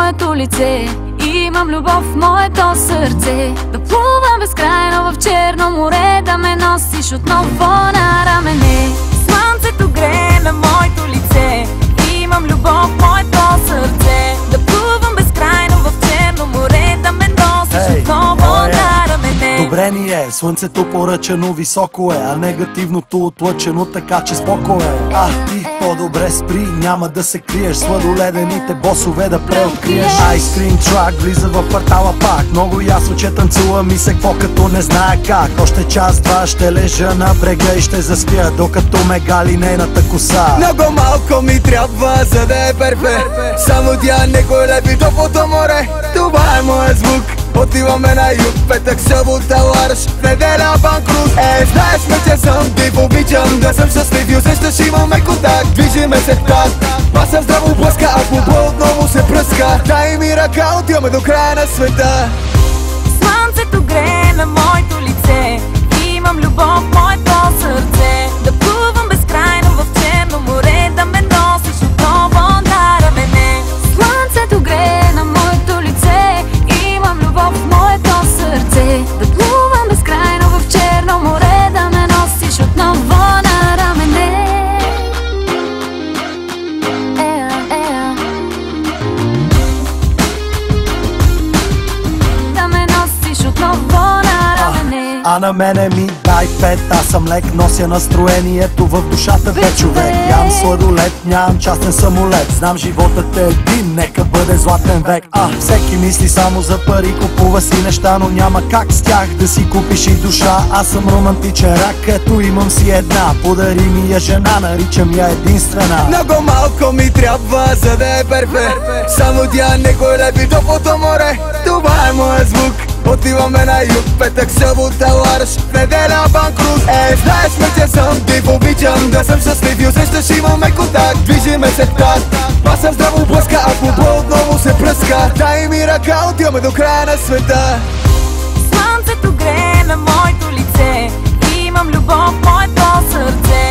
моето лице. Имам любов в моето сърце. Да плувам безкрайно в Черно море, да ме носиш отново на рамене. Слънцето грее на моето лице. Имам любов в моето сърце. Да плувам безкрайно в Черно море, да ме носиш отново на рамене. Добре ни е, слънцето поръчано високо е, а негативното отлъчено така че споко е. Ти по-добре спри, няма да се криеш, сладоледените босове да преоткриеш. Айскрим трак влиза в квартала пак, много ясно, че танцува ми се какво като не знае как. Още час-два ще лежа на брега и ще заспя, докато ме гали нейната коса. Много малко ми трябва, за да е перфект. Само тя не го лепи топлото море. Това е моят звук. Отиваме на юг, петък, събота, ларш, в неделя банкрут. Знаеш ме, че съм див, обичам да съм щастлив и усещаш имаме контакт. Движиме се в такт, паса здраво блъска, а футбол отново се пръска. Дай ми ръка, отиваме до края на света. Слънцето грее на моето лице. Имам любов в моето сърце. Да плувам безкрайно в Черно море, да ме носиш отново на рамене. Слънцето грее на моето лице. Имам любов в моето сърце. Да плувам безкрайно в Черно море, да ме носиш отново на рамене. Да ме носиш отново на рамене. А на мене ми дай пет, аз съм лек, нося настроението в душата бе човек. Ям сладолет, нямам частен самолет, знам животът е един, нека бъде златен век. Всеки мисли само за пари, купува си неща, но няма как с тях да си купиш и душа. Аз съм романтичен рак, ето имам си една, подари ми я жена, наричам я единствена. Много малко ми трябва, за да е перфект. Само тя не го лепи топлото море. Това е моят звук. Отиваме на юг, петък, събота, ларш, в неделя банкрут. Знаеш ме, че съм див, обичам да съм щастлив и усещаш имаме контакт. Движиме се в такт, паса здраво блъска, а футбол отново се пръска. Дай ми ръка, отиваме до края на света. Слънцето грее на моето лице. Имам любов в моето сърце.